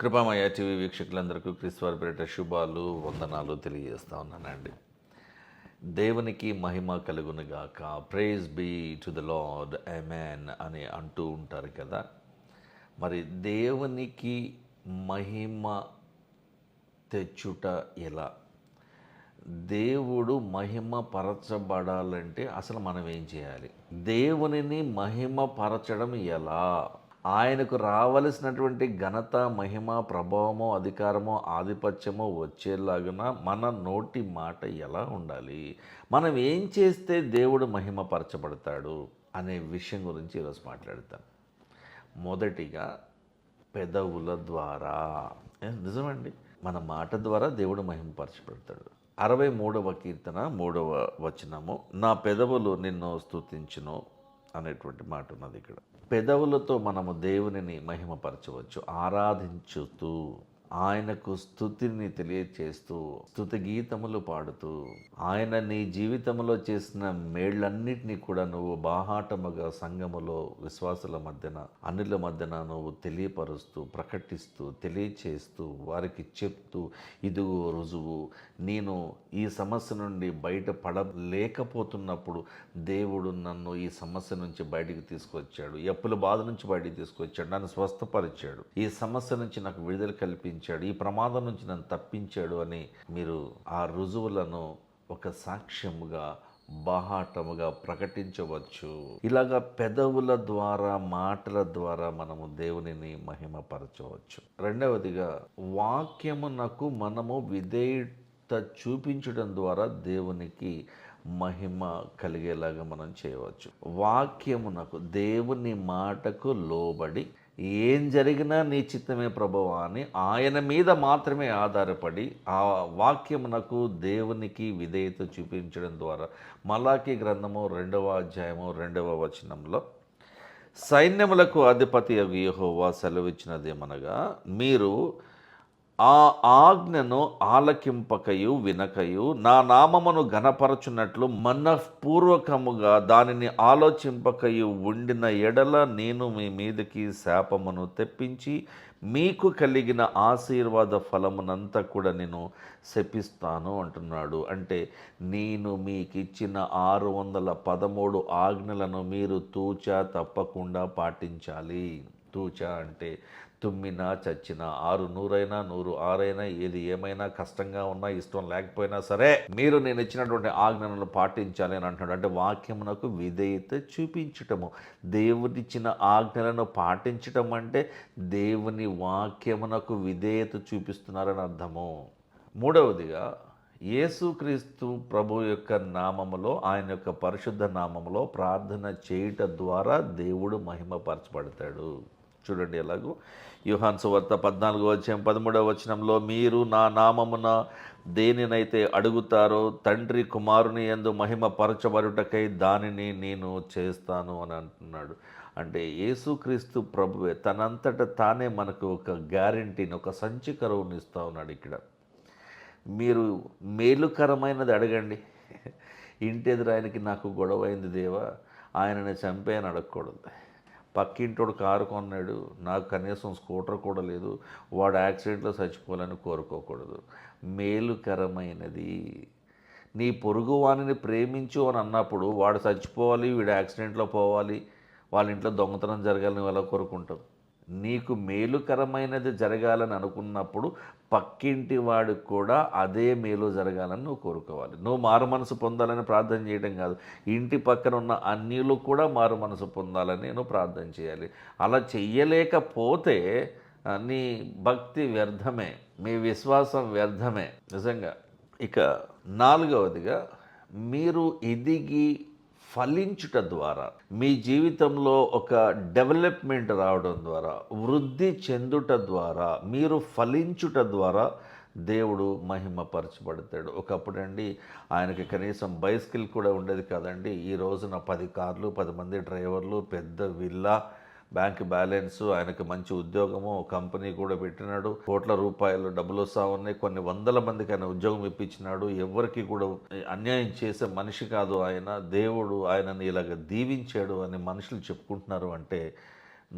కృపామయ TV వీక్షకులందరికీ క్రీస్తువారి పేరిట శుభాలు వందనాలు తెలియజేస్తా ఉన్నానండి. దేవునికి మహిమ కలుగునుగాక. Praise be to the Lord, amen అని అంటూ ఉంటారు కదా. మరి దేవునికి మహిమ తెచ్చుట ఎలా? దేవుడు మహిమ పరచబడాలంటే అసలు మనం ఏం చేయాలి? దేవునిని మహిమ పరచడం ఎలా? ఆయనకు రావలసినటువంటి ఘనత, మహిమ, ప్రభావము, అధికారము, ఆధిపత్యము వచ్చేలాగున మన నోటి మాట ఎలా ఉండాలి? మనం ఏం చేస్తే దేవుడు మహిమ పరచబడతాడు అనే విషయం గురించి ఈరోజు మాట్లాడతాను. మొదటిగా పెదవుల ద్వారా. నిజమండి, మన మాట ద్వారా దేవుడు మహిమపరచబడతాడు. 63వ కీర్తన 3వ వచనము, నా పెదవులు నిన్ను స్తుతించును అనేటువంటి మాట ఉన్నది ఇక్కడ. పెదవులతో మనము దేవునిని మహిమపరచవచ్చు, ఆరాధించుతూ ఆయనకు స్తుతిని తెలియచేస్తూ స్తుతి గీతములు పాడుతూ ఆయన నీ జీవితంలో చేసిన మేళ్ళన్నిటినీ కూడా నువ్వు బాహాటముగా సంఘములో విశ్వాసుల మధ్యన అన్యుల మధ్యన నువ్వు తెలియపరుస్తూ ప్రకటిస్తూ తెలియచేస్తూ వారికి చెప్తూ, ఇదిగో రుజువు, నేను ఈ సమస్య నుండి బయటపడలేకపోతున్నప్పుడు దేవుడు నన్ను ఈ సమస్య నుంచి బయటికి తీసుకొచ్చాడు, అప్పుల బాధ నుంచి బయటికి తీసుకొచ్చాడు, నన్ను స్వస్థపరిచాడు, ఈ సమస్య నుంచి నాకు విడుదల కల్పించాడు, ఈ ప్రమాదం నుంచి నన్ను తప్పించాడు అని మీరు ఆ రుజువులను ఒక సాక్ష్యముగా బాహాటముగా ప్రకటించవచ్చు. ఇలాగా పెదవుల ద్వారా, మాటల ద్వారా మనము దేవునిని మహిమపరచవచ్చు. రెండవదిగా వాక్యమునకు మనము విధేయత చూపించడం ద్వారా దేవునికి మహిమ కలిగేలాగా మనం చేయవచ్చు. వాక్యమునకు, దేవుని మాటకు లోబడి ఏం జరిగినా నీ చిత్తమే ప్రభువా అని ఆయన మీద మాత్రమే ఆధారపడి ఆ వాక్యమునకు దేవునికి విధేయత చూపించడం ద్వారా మలాకీ గ్రంథము 2వ అధ్యాయము 2వ వచనంలో, సైన్యములకు అధిపతి యెహోవా సెలవిచ్చినదేమనగా, మీరు ఆ ఆజ్ఞను ఆలకింపకయు వినకయు నా నామమును ఘనపరచున్నట్లు మనఃపూర్వకముగా దానిని ఆలోచింపకయు ఉండిన ఎడల నేను మీ మీదకి శాపమును తెప్పించి మీకు కలిగిన ఆశీర్వాద ఫలమునంతా కూడా నేను శపిస్తాను అంటున్నాడు. అంటే నేను మీకు ఇచ్చిన 613 ఆజ్ఞలను మీరు తూచా తప్పకుండా పాటించాలి. తూచా అంటే తుమ్మినా చచ్చినా, 6 100 100 6 ఏది ఏమైనా, కష్టంగా ఉన్నా ఇష్టం లేకపోయినా సరే మీరు నేను ఇచ్చినటువంటి ఆజ్ఞలను పాటించాలి అని అంటున్నాడు. అంటే వాక్యమునకు విధేయత చూపించటము, దేవుడిచ్చిన ఆజ్ఞలను పాటించటం అంటే దేవుని వాక్యమునకు విధేయత చూపిస్తున్నారని అర్థము. మూడవదిగా యేసుక్రీస్తు ప్రభు యొక్క నామములో, ఆయన యొక్క పరిశుద్ధ నామములో ప్రార్థన చేయుట ద్వారా దేవుడు మహిమపరచబడతాడు. చూడండి ఎలాగూ, యోహాను సువార్త 14వ అధ్యాయం 13వ వచనంలో, మీరు నా నామమున దేనినైతే అడుగుతారో తండ్రి కుమారుని యందు మహిమ పరచబడుటకై దానిని నేను చేస్తాను అని అంటున్నాడు. అంటే యేసుక్రీస్తు ప్రభువే తనంతట తానే మనకు ఒక గ్యారెంటీని, ఒక సంచి కరువుని ఇస్తూ ఉన్నాడు. ఇక్కడ మీరు మేలుకరమైనది అడగండి. ఇంటి ఎదురు ఆయనకి నాకు గొడవ అయింది దేవా, ఆయనని చంపేయని అడగకూడదు. పక్కింటోడు కారు కొన్నాడు, నాకు కనీసం స్కూటర్ కూడా లేదు, వాడు యాక్సిడెంట్లో చచ్చిపోవాలని కోరుకోకూడదు. మేలుకరమైనది, నీ పొరుగు వాణిని ప్రేమించు అని అన్నప్పుడు వాడు చచ్చిపోవాలి, వీడు యాక్సిడెంట్లో పోవాలి, వాళ్ళ ఇంట్లో దొంగతనం జరగాలని నువ్వు ఎలా కోరుకుంటావు? నీకు మేలుకరమైనది జరగాలని అనుకున్నప్పుడు పక్కింటి వాడికి కూడా అదే మేలు జరగాలని నువ్వు కోరుకోవాలి. నువ్వు మారు మనసు పొందాలని ప్రార్థన చేయడం కాదు, ఇంటి పక్కన ఉన్న అన్యులు కూడా మారు మనసు పొందాలని నువ్వు ప్రార్థన చేయాలి. అలా చెయ్యలేకపోతే నీ భక్తి వ్యర్థమే, మీ విశ్వాసం వ్యర్థమే నిజంగా. ఇక 4వదిగా, మీరు ఎదిగి ఫలించుట ద్వారా, మీ జీవితంలో ఒక డెవలప్మెంట్ రావడం ద్వారా, వృద్ధి చెందుట ద్వారా, మీరు ఫలించుట ద్వారా దేవుడు మహిమపరచబడతాడు. ఒకప్పుడండి ఆయనకి కనీసం బైసికల్ కూడా ఉండేది కాదండి. ఈ రోజున 10 కార్లు, 10 మంది డ్రైవర్లు, పెద్ద విల్లా, బ్యాంక్ బ్యాలెన్సు, ఆయనకు మంచి ఉద్యోగము, కంపెనీ కూడా పెట్టినాడు, కోట్ల రూపాయలు డబ్బులు వస్తూ ఉన్నాయి, కొన్ని వందల మందికి ఆయన ఉద్యోగం ఇప్పించినాడు. ఎవరికి కూడా అన్యాయం చేసే మనిషి కాదు ఆయన. దేవుడు ఆయనని ఇలాగ దీవించాడు అని మనుషులు చెప్పుకుంటున్నారు. అంటే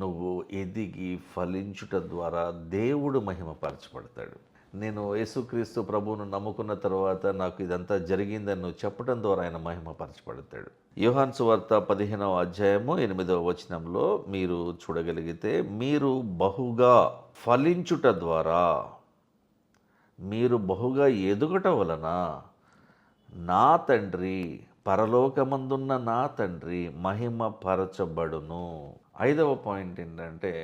నువ్వు ఎదిగి ఫలించుట ద్వారా దేవుడు మహిమపరచబడతాడు. నేను యేసుక్రీస్తు ప్రభువును నమ్ముకున్న తర్వాత నాకు ఇదంతా జరిగిందని నువ్వు చెప్పడం ద్వారా ఆయన మహిమపరచబడతాడు. యోహాను సువార్త 15వ అధ్యాయము 8వ వచనంలో మీరు చూడగలిగితే, మీరు బహుగా ఫలించుట ద్వారా, మీరు బహుగా ఎదుగుట వలన నా తండ్రి, పరలోకమందున్న నా తండ్రి మహిమపరచబడును. 5వ పాయింట్ ఏంటంటే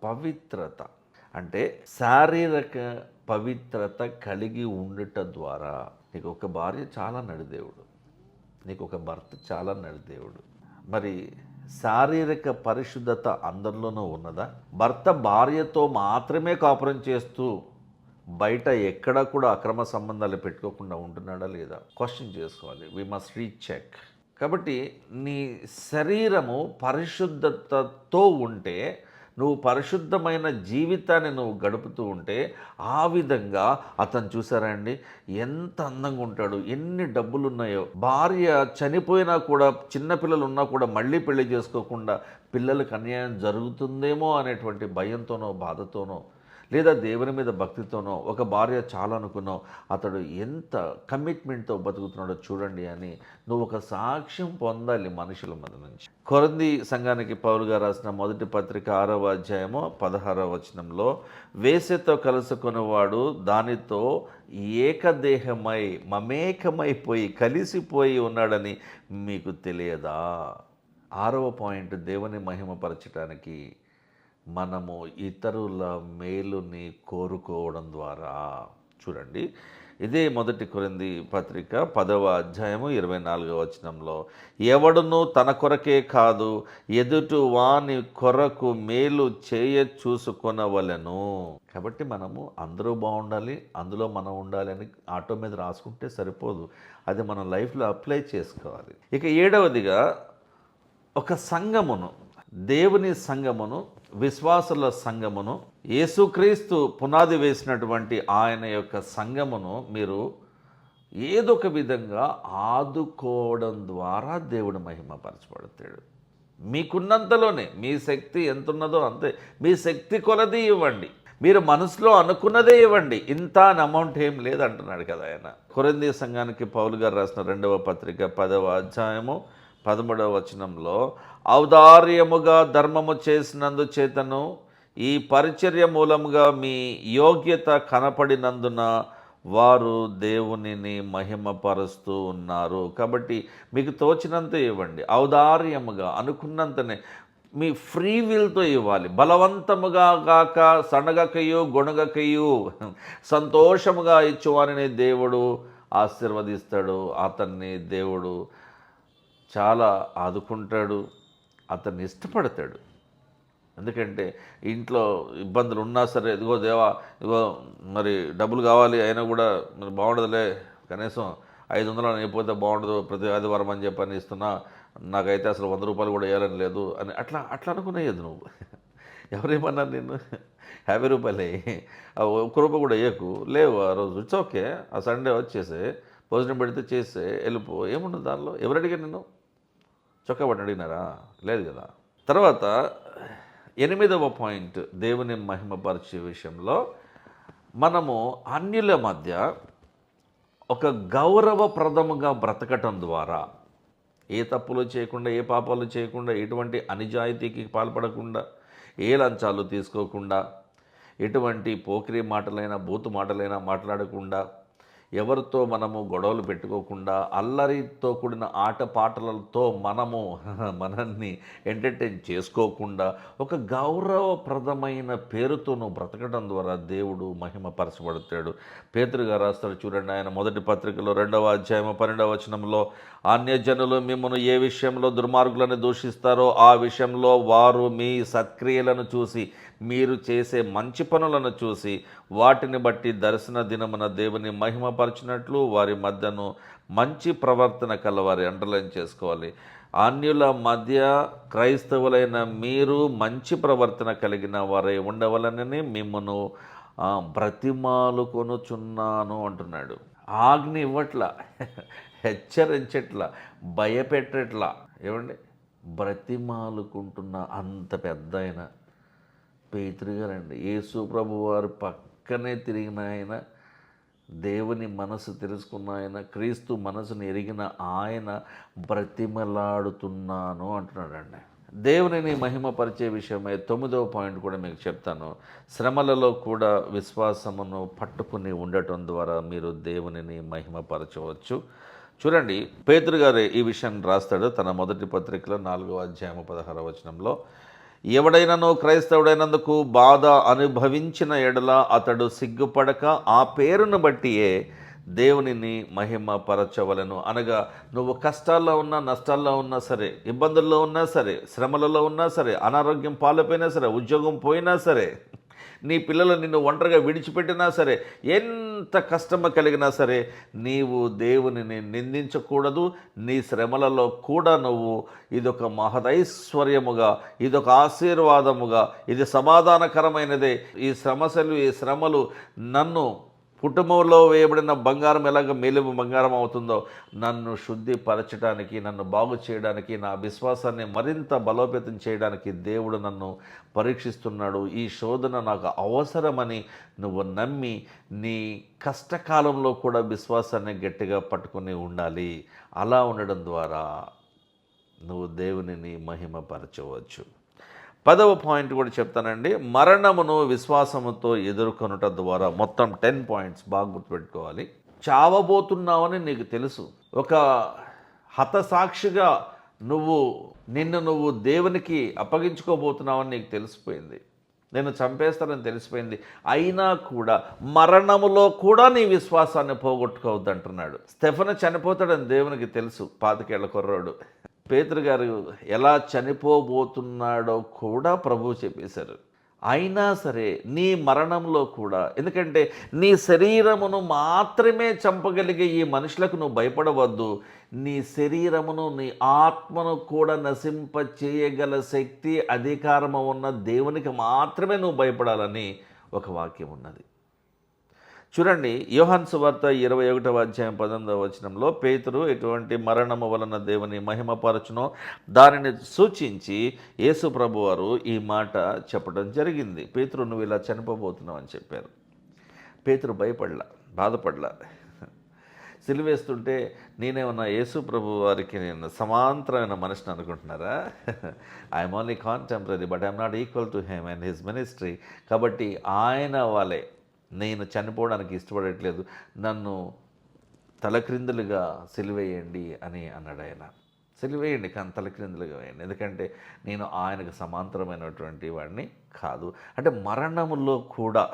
పవిత్రత. అంటే శారీరక పవిత్రత కలిగి ఉండుట ద్వారా, నీకు ఒక భార్య చాలా నడిదేవుడు, నీకు ఒక భర్త చాలా నడిదేవుడు. మరి శారీరక పరిశుద్ధత అందరిలోనూ ఉన్నదా? భర్త భార్యతో మాత్రమే కాపురం చేస్తూ బయట ఎక్కడ కూడా అక్రమ సంబంధాలు పెట్టుకోకుండా ఉంటున్నాడా లేదా క్వశ్చన్ చేసుకోవాలి. We must recheck. కాబట్టి నీ శరీరము పరిశుద్ధతతో ఉంటే, నువ్వు పరిశుద్ధమైన జీవితాన్ని నువ్వు గడుపుతూ ఉంటే, ఆ విధంగా అతను చూసారా అండి, ఎంత అందంగా ఉంటాడు, ఎన్ని డబ్బులు ఉన్నాయో, భార్య చనిపోయినా కూడా, చిన్నపిల్లలు ఉన్నా కూడా మళ్ళీ పెళ్లి చేసుకోకుండా పిల్లలకు అన్యాయం జరుగుతుందేమో అనేటువంటి భయంతోనో బాధతోనో, లేదా దేవుని మీద భక్తితోనో, ఒక భార్య చాలా అనుకున్నో, అతడు ఎంత కమిట్మెంట్తో బతుకుతున్నాడో చూడండి అని నువ్వు ఒక సాక్ష్యం పొందాలి మనుషుల మధ్య నుంచి. కొరింథీ సంఘానికి పౌలు గారు రాసిన మొదటి పత్రిక 6వ అధ్యాయము 16వ వచనంలో, వేశ్యతో కలుసుకునేవాడు దానితో ఏకదేహమై మమేకమైపోయి కలిసిపోయి ఉన్నాడని మీకు తెలియదా? 6వ పాయింట్, దేవుని మహిమపరచడానికి మనము ఇతరుల మేలుని కోరుకోవడం ద్వారా. చూడండి, ఇదే మొదటి కొరింథీ పత్రిక 10వ అధ్యాయము 24వ వచనంలో, ఎవడును తన కొరకే కాదు ఎదుటి వాని కొరకు మేలు చూసుకొనవలెను. కాబట్టి మనము అందరూ బాగుండాలి, అందులో మనం ఉండాలి అని ఆటో మీద రాసుకుంటే సరిపోదు, అది మన లైఫ్లో అప్లై చేసుకోవాలి. ఇక 7వదిగా, ఒక సంఘమును, దేవుని సంఘమును, విశ్వాసుల సంఘమును, యేసుక్రీస్తు పునాది వేసినటువంటి ఆయన యొక్క సంఘమును మీరు ఏదో ఒక విధంగా ఆదుకోవడం ద్వారా దేవుడు మహిమపరచబడతాడు. మీకున్నంతలోనే, మీ శక్తి ఎంత ఉన్నదో అంతే, మీ శక్తి కొలది ఇవ్వండి, మీరు మనసులో అనుకున్నదే ఇవ్వండి, ఇంత అని అమౌంట్ ఏం లేదంటున్నాడు కదా ఆయన. కొరింథీ సంఘానికి పౌలు గారు రాసిన 2వ పత్రిక 10వ అధ్యాయము 13వ వచనంలో, ఔదార్యముగా ధర్మము చేసినందు చేతను ఈ పరిచర్య మూలముగా మీ యోగ్యత కనపడినందున వారు దేవునిని మహిమపరుస్తూ ఉన్నారు. కాబట్టి మీకు తోచినంత ఇవ్వండి, ఔదార్యముగా, అనుకున్నంతనే, మీ ఫ్రీ విల్తో ఇవ్వాలి. బలవంతముగా గాక సనగకయు గొణగకయు సంతోషముగా ఇచ్చువారిని దేవుడు ఆశీర్వదిస్తాడు. అతన్ని దేవుడు చాలా ఆదుకుంటాడు, అతన్ని ఇష్టపడతాడు. ఎందుకంటే ఇంట్లో ఇబ్బందులు ఉన్నా సరే, ఇదిగో దేవా, ఇదిగో మరి డబ్బులు కావాలి, అయినా కూడా మరి బాగుండదులే, కనీసం 500 అయిపోతే బాగుండదు, ప్రతి ఆదివారం అని చెప్పని ఇస్తున్నా, నాకైతే అసలు 100 రూపాయలు కూడా వేయాలని లేదు అని అట్లా అనుకునేది నువ్వు. ఎవరేమన్నారు నిన్ను? 50 రూపాయలే, 1 రూపాయి కూడా వేయకు, లేవు ఆ రోజు, ఇట్స్ ఓకే, ఆ సండే వచ్చేసి భోజనం పెడితే చేస్తే వెళ్ళిపో, ఏముండదు దానిలో. ఎవరు అడిగారు నిన్ను? చొక్కా పట్టి అడిగినారా? లేదు కదా. తర్వాత 8వ పాయింట్, దేవుని మహిమపరిచే విషయంలో మనము అన్యుల మధ్య ఒక గౌరవప్రదముగా బ్రతకటం ద్వారా, ఏ తప్పులు చేయకుండా, ఏ పాపాలు చేయకుండా, ఎటువంటి అనిజాయితీకి పాల్పడకుండా, ఏ లంచాలు తీసుకోకుండా, ఎటువంటి పోకిరి మాటలైనా బూతు మాటలైనా మాట్లాడకుండా, ఎవరితో మనము గొడవలు పెట్టుకోకుండా, అల్లరితో కూడిన ఆటపాటలతో మనల్ని ఎంటర్టైన్ చేసుకోకుండా, ఒక గౌరవప్రదమైన పేరుతో నువ్వు బ్రతకడం ద్వారా దేవుడు మహిమపరచబడతాడు. పేతురు గారు రాస్తాడు చూడండి, ఆయన మొదటి పత్రికలో 2వ అధ్యాయం 12వ వచనంలో, అన్యజనులు మిమ్మల్ని ఏ విషయంలో దుర్మార్గులను దూషిస్తారో ఆ విషయంలో వారు మీ సత్క్రియలను చూసి, మీరు చేసే మంచి పనులను చూసి, వాటిని బట్టి దర్శన దినమున దేవుని మహిమపరచినట్లు వారి మధ్యను మంచి ప్రవర్తన కలవారి అండర్లైన్ చేసుకోవాలి. అన్యుల మధ్య క్రైస్తవులైన మీరు మంచి ప్రవర్తన కలిగిన వారై ఉండవలనని మిమ్మను బ్రతిమాలుకొనుచున్నాను అంటున్నాడు. ఆజ్ఞ ఇవ్వట్లా, హెచ్చరించట్లా, భయపెట్టట్లా. ఏమండి, బ్రతిమాలుకుంటున్న అంత పెద్ద ఆయన పేతురు గారండి. యేసు ప్రభు వారు పక్కనే తిరిగిన ఆయన, దేవుని మనసు తెలుసుకున్న ఆయన, క్రీస్తు మనసును ఎరిగిన ఆయన బ్రతిమలాడుతున్నాను అంటున్నాడండి. దేవునిని మహిమపరిచే విషయమై 9వ పాయింట్ కూడా మీకు చెప్తాను. శ్రమలలో కూడా విశ్వాసమును పట్టుకుని ఉండటం ద్వారా మీరు దేవునిని మహిమపరచవచ్చు. చూడండి, పేతురు గారు ఈ విషయాన్ని రాస్తాడు తన మొదటి పత్రికలో 4వ అధ్యాయం 16వ వచనంలో, ఎవడైనానో క్రైస్తవుడైనందుకు బాధ అనుభవించిన ఎడల అతడు సిగ్గుపడక ఆ పేరును బట్టియే దేవునిని మహిమపరచవలెను. అనగా నువ్వు కష్టాల్లో ఉన్నా, నష్టాల్లో ఉన్నా సరే, ఇబ్బందుల్లో ఉన్నా సరే, శ్రమలలో ఉన్నా సరే, అనారోగ్యం పాలైపోయినా సరే, ఉద్యోగం పోయినా సరే, నీ పిల్లలు నిన్ను ఒంటరిగా విడిచిపెట్టినా సరే, ఎంత కష్టము కలిగినా సరే, నీవు దేవునిని నిందించకూడదు. నీ శ్రమలలో కూడా నువ్వు ఇదొక మహదైశ్వర్యముగా, ఇదొక ఆశీర్వాదముగా, ఇది సమాధానకరమైనదే. ఈ శ్రమలు నన్ను కుటుంబంలో వేయబడిన బంగారం ఎలాగ మేలిమి బంగారం అవుతుందో, నన్ను శుద్ధిపరచడానికి, నన్ను బాగు చేయడానికి, నా విశ్వాసాన్ని మరింత బలోపేతం చేయడానికి దేవుడు నన్ను పరీక్షిస్తున్నాడు. ఈ శోధన నాకు అవసరమని నువ్వు నమ్మి నీ కష్టకాలంలో కూడా విశ్వాసాన్ని గట్టిగా పట్టుకుని ఉండాలి. అలా ఉండడం ద్వారా నువ్వు దేవునిని మహిమపరచవచ్చు. 10వ పాయింట్ కూడా చెప్తానండి. మరణమును విశ్వాసముతో ఎదుర్కొనుట ద్వారా. మొత్తం 10 పాయింట్స్ బాగా గుర్తుపెట్టుకోవాలి. చావబోతున్నావని నీకు తెలుసు. ఒక హతసాక్షిగా నిన్ను దేవునికి అప్పగించుకోబోతున్నావని నీకు తెలిసిపోయింది. నేను చంపేస్తానని తెలిసిపోయింది. అయినా కూడా మరణములో కూడా నీ విశ్వాసాన్ని పోగొట్టుకోవద్దు అంటున్నాడు. స్టెఫెను చనిపోతాడని దేవునికి తెలుసు. 25 ఏళ్ల కుర్రాడు. పేతురు గారు ఎలా చనిపోబోతున్నాడో కూడా ప్రభువు చెప్పేశారు. అయినా సరే నీ మరణంలో కూడా, ఎందుకంటే నీ శరీరమును మాత్రమే చంపగలిగే ఈ మనుషులకు నువ్వు భయపడవద్దు. నీ శరీరమును, నీ ఆత్మను కూడా నశింప చేయగల శక్తి, అధికారము ఉన్న దేవునికి మాత్రమే నువ్వు భయపడాలని ఒక వాక్యం ఉన్నది. చూడండి, యోహాను సువార్త 21వ అధ్యాయం 18వ వచనంలో పేతురు ఎటువంటి మరణము వలన దేవుని మహిమపరచునో దానిని సూచించి యేసు ప్రభు వారు ఈ మాట చెప్పడం జరిగింది. పేతురు, నువ్వు ఇలా చనిపోబోతున్నావు అని చెప్పారు. పేతురు భయపడలా, బాధపడలా. సిలువేస్తుంటే నేనేమన్నా యేసు ప్రభు వారికి నేను సమాంతరమైన మనిషిని అనుకుంటున్నారా? I'm only contemporary, but I'm not equal to him and his ministry. కాబట్టి ఆయన వాళ్ళే నేను చనిపోవడానికి ఇష్టపడట్లేదు, నన్ను తలక్రిందులుగా సిలువేయండి అని అన్నాడు ఆయన. సిలువేయండి, కానీ తలక్రిందులుగా వేయండి, ఎందుకంటే నేను ఆయనకు సమాంతరమైనటువంటి వాడిని కాదు. అంటే మరణములో కూడా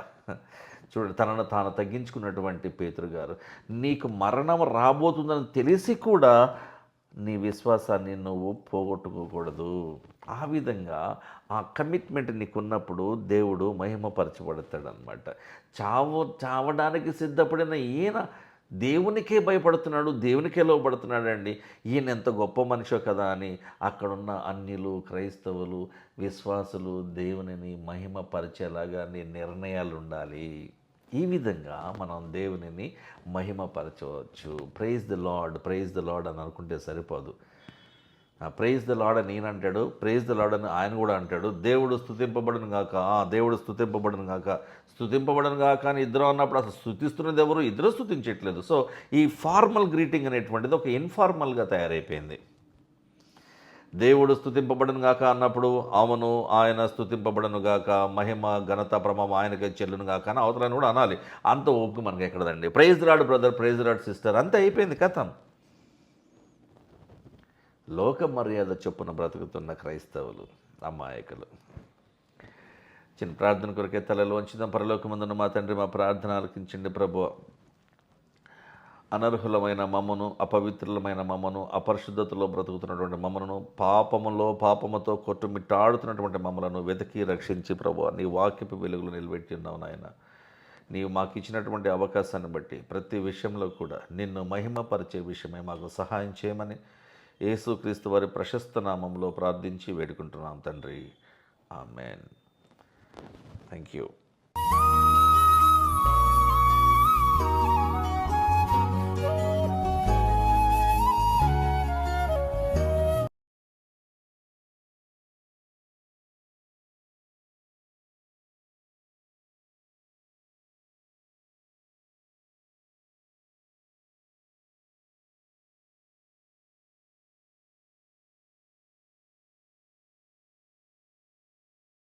చూడండి, తనను తాను తగ్గించుకున్నటువంటి పేతురు గారు, నీకు మరణం రాబోతుందని తెలిసి కూడా నీ విశ్వాసాన్ని నువ్వు పోగొట్టుకోకూడదు. ఆ విధంగా ఆ కమిట్మెంట్ నీకున్నప్పుడు దేవుడు మహిమపరచబడతాడు అనమాట. చావడానికి సిద్ధపడిన ఈయన దేవునికే భయపడుతున్నాడు, దేవునికే లోబడుతున్నాడండి. ఈయన ఎంత గొప్ప మనిషో కదా అని అక్కడున్న అన్యులు, క్రైస్తవులు, విశ్వాసులు దేవునిని మహిమపరిచేలాగా నీ నిర్ణయాలు ఉండాలి. ఈ విధంగా మనం దేవునిని మహిమపరచవచ్చు. ప్రైజ్ ద లార్డ్ అని అనుకుంటే సరిపోదు. ప్రైజ్ ద లార్డ్ అని ఈయన అంటాడు, ప్రైజ్ ద లార్డ్ అని ఆయన కూడా అంటాడు. దేవుడు స్తుతింపబడును గాక, దేవుడు స్తుతింపబడును గాక అని ఇద్దరు అన్నప్పుడు అసలు స్తుతిస్తున్నది ఎవరు? ఇద్దరు స్తుతించట్లేదు. సో ఈ ఫార్మల్ గ్రీటింగ్ అనేటువంటిది ఒక ఇన్ఫార్మల్గా తయారైపోయింది. దేవుడు స్తుతింపబడును గాక అన్నప్పుడు అవును ఆయన స్తుతింపబడును గాక, మహిమ ఘనత ప్రభావం ఆయనకే చెల్లును గాక అని అవతలని కూడా అనాలి. అంత ఓపిక మనకి ఎక్కడదండి. Praise the Lord brother, praise the Lord sister, అంతే అయిపోయింది కథం. లోక మర్యాద చొప్పున బ్రతుకుతున్న క్రైస్తవులు అమాయకులు. చిన్న ప్రార్థన కొరకే తలలో వంచుదాం. పరలోకమందున్న మా తండ్రి, మా ప్రార్థన ఆలకించండి ప్రభువా. అనర్హులమైన మమ్మను, అపవిత్రులమైన మమ్మను, అపరిశుద్ధతలో బ్రతుకుతున్నటువంటి మమ్మను, పాపముతో కొట్టుమిట్టాడుతున్నటువంటి మమ్మలను వెతికి రక్షించి ప్రభువా నీ వాక్యపు వెలుగులు నిలబెట్టి ఉన్నావు నాయన. నీవు మాకు ఇచ్చినటువంటి అవకాశాన్ని బట్టి ప్రతి విషయంలో కూడా నిన్ను మహిమపరిచే విషయమే మాకు సహాయం చేయమని యేసుక్రీస్తు వారి ప్రశస్త నామంలో ప్రార్థించి వేడుకుంటున్నాం తండ్రి. ఆమెన్. Thank you.